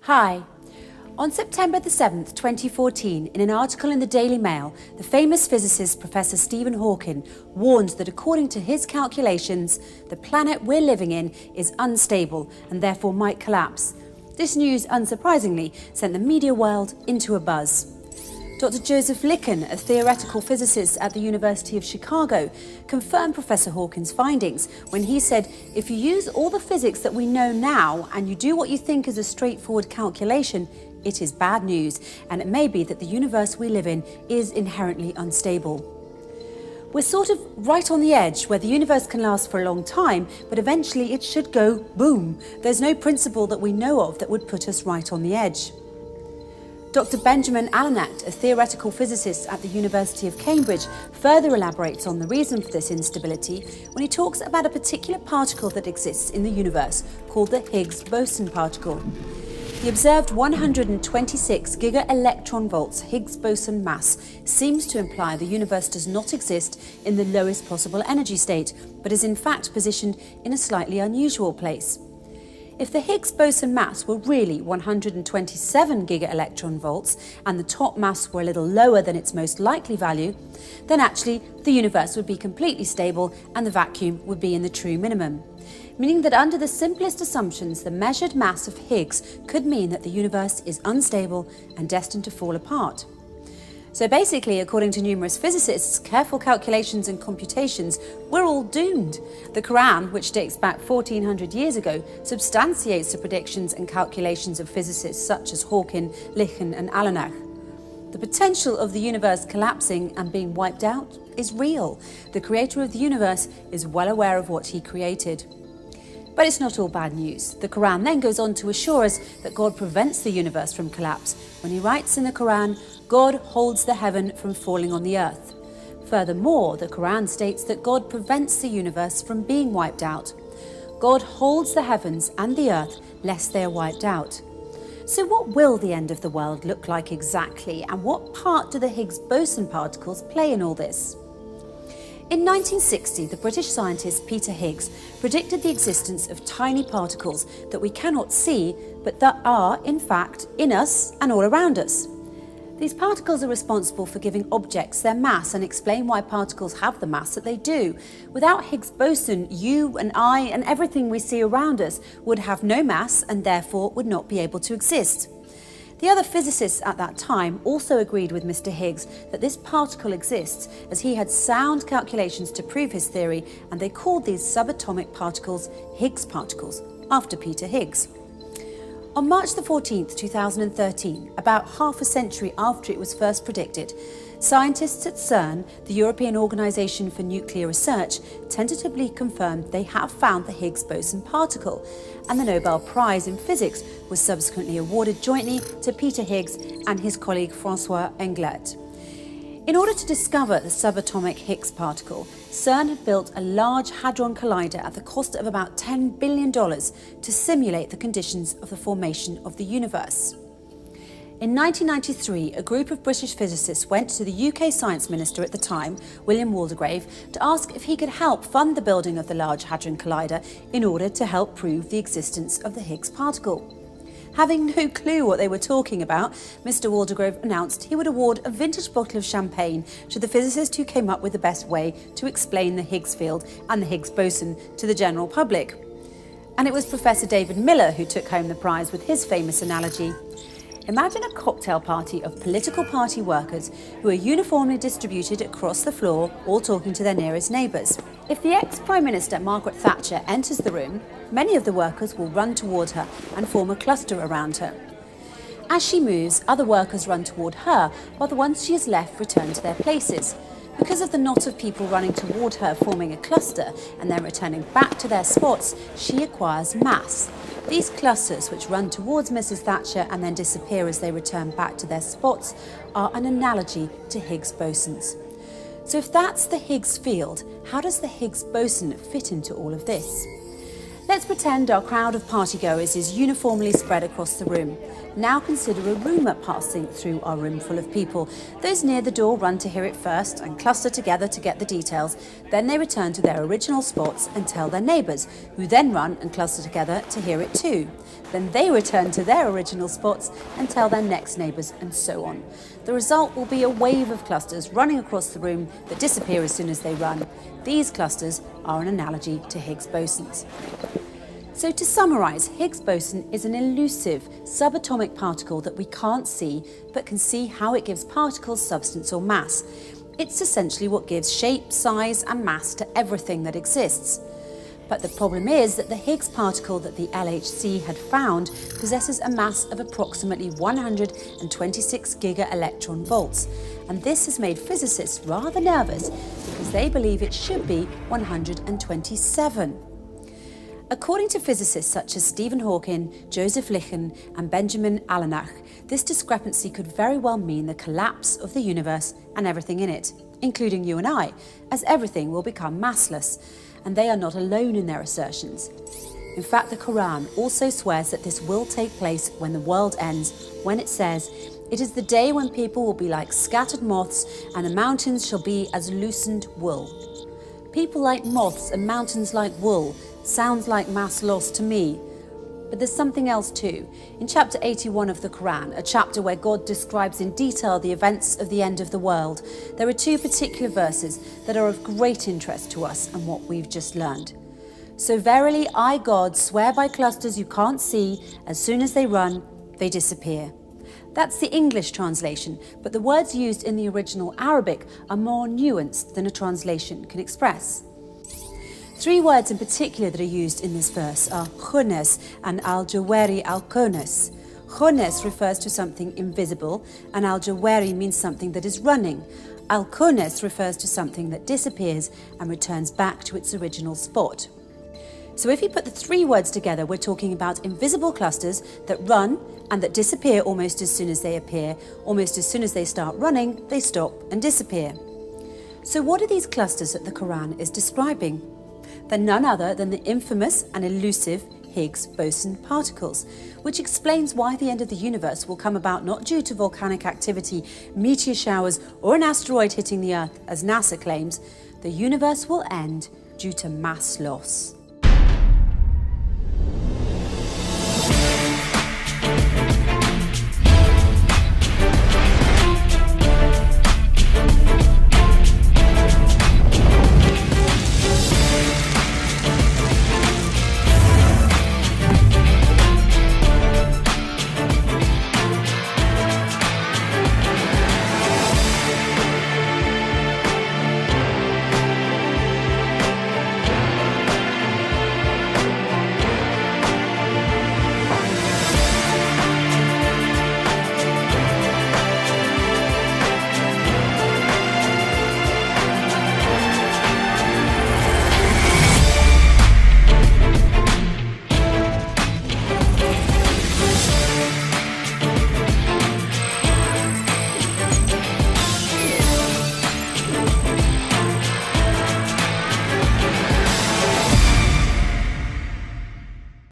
Hi. On September the 7th, 2014, in an article in the Daily Mail, the famous physicist Professor Stephen Hawking warned that according to his calculations, the planet we're living in is unstable and therefore might collapse. This news, unsurprisingly, sent the media world into a buzz. Dr. Joseph Licken, a theoretical physicist at the University of Chicago, confirmed Professor Hawking's findings when he said, if you use all the physics that we know now and you do what you think is a straightforward calculation, it is bad news, and it may be that the universe we live in is inherently unstable. We're sort of right on the edge where the universe can last for a long time, but eventually it should go boom. There's no principle that we know of that would put us right on the edge. Dr. Benjamin Allenat, a theoretical physicist at the University of Cambridge, further elaborates on the reason for this instability when he talks about a particular particle that exists in the universe called the Higgs boson particle. The observed 126 giga-electron-volts Higgs boson mass seems to imply the universe does not exist in the lowest possible energy state, but is in fact positioned in a slightly unusual place. If the Higgs boson mass were really 127 giga-electron-volts and the top mass were a little lower than its most likely value, then actually the universe would be completely stable and the vacuum would be in the true minimum. Meaning that under the simplest assumptions, the measured mass of Higgs could mean that the universe is unstable and destined to fall apart. So basically, according to numerous physicists, careful calculations and computations, we're all doomed. The Quran, which dates back 1400 years ago, substantiates the predictions and calculations of physicists such as Hawking, Licken and Allenach. The potential of the universe collapsing and being wiped out is real. The creator of the universe is well aware of what he created. But it's not all bad news. The Quran then goes on to assure us that God prevents the universe from collapse when he writes in the Quran, God holds the heaven from falling on the earth. Furthermore, the Quran states that God prevents the universe from being wiped out. God holds the heavens and the earth lest they are wiped out. So what will the end of the world look like exactly, and what part do the Higgs boson particles play in all this? In 1960, the British scientist Peter Higgs predicted the existence of tiny particles that we cannot see, but that are, in fact, in us and all around us. These particles are responsible for giving objects their mass and explain why particles have the mass that they do. Without Higgs boson, you and I and everything we see around us would have no mass and therefore would not be able to exist. The other physicists at that time also agreed with Mr. Higgs that this particle exists, as he had sound calculations to prove his theory, and they called these subatomic particles Higgs particles, after Peter Higgs. On March the 14th, 2013, about half a century after it was first predicted, scientists at CERN, the European Organisation for Nuclear Research, tentatively confirmed they have found the Higgs boson particle, and the Nobel Prize in Physics was subsequently awarded jointly to Peter Higgs and his colleague François Englert. In order to discover the subatomic Higgs particle, CERN had built a Large Hadron Collider at the cost of about $10 billion to simulate the conditions of the formation of the universe. In 1993, a group of British physicists went to the UK Science Minister at the time, William Waldegrave, to ask if he could help fund the building of the Large Hadron Collider in order to help prove the existence of the Higgs particle. Having no clue what they were talking about, Mr. Waldegrave announced he would award a vintage bottle of champagne to the physicist who came up with the best way to explain the Higgs field and the Higgs boson to the general public. And it was Professor David Miller who took home the prize with his famous analogy. Imagine a cocktail party of political party workers who are uniformly distributed across the floor, all talking to their nearest neighbours. If the ex-Prime Minister Margaret Thatcher enters the room, many of the workers will run toward her and form a cluster around her. As she moves, other workers run toward her, while the ones she has left return to their places. Because of the knot of people running toward her forming a cluster and then returning back to their spots, she acquires mass. These clusters, which run towards Mrs. Thatcher and then disappear as they return back to their spots, are an analogy to Higgs bosons. So if that's the Higgs field, how does the Higgs boson fit into all of this? Let's pretend our crowd of partygoers is uniformly spread across the room. Now consider a rumour passing through our room full of people. Those near the door run to hear it first and cluster together to get the details. Then they return to their original spots and tell their neighbours, who then run and cluster together to hear it too. Then they return to their original spots and tell their next neighbours, and so on. The result will be a wave of clusters running across the room that disappear as soon as they run. These clusters are an analogy to Higgs bosons. So to summarise, Higgs boson is an elusive subatomic particle that we can't see, but can see how it gives particles substance or mass. It's essentially what gives shape, size and mass to everything that exists. But the problem is that the Higgs particle that the LHC had found possesses a mass of approximately 126 giga-electron volts, and this has made physicists rather nervous because they believe it should be 127. According to physicists such as Stephen Hawking, Joseph Litton and Benjamin Allanach, this discrepancy could very well mean the collapse of the universe and everything in it, including you and I, as everything will become massless. And they are not alone in their assertions. In fact, the Quran also swears that this will take place when the world ends, when it says, "It is the day when people will be like scattered moths, and the mountains shall be as loosened wool." People like moths and mountains like wool sounds like mass loss to me. But there's something else too. In chapter 81 of the Quran, a chapter where God describes in detail the events of the end of the world, there are two particular verses that are of great interest to us and what we've just learned. "So verily I, God, swear by clusters you can't see, as soon as they run, they disappear." That's the English translation, but the words used in the original Arabic are more nuanced than a translation can express. Three words in particular that are used in this verse are khunes and al-jawari al-kunes. Khunes refers to something invisible, and al-jawari means something that is running. Al-kunes refers to something that disappears and returns back to its original spot. So if you put the three words together, we're talking about invisible clusters that run and that disappear almost as soon as they appear. Almost as soon as they start running, they stop and disappear. So what are these clusters that the Quran is describing? They're none other than the infamous and elusive Higgs boson particles, which explains why the end of the universe will come about not due to volcanic activity, meteor showers, or an asteroid hitting the Earth, as NASA claims. The universe will end due to mass loss.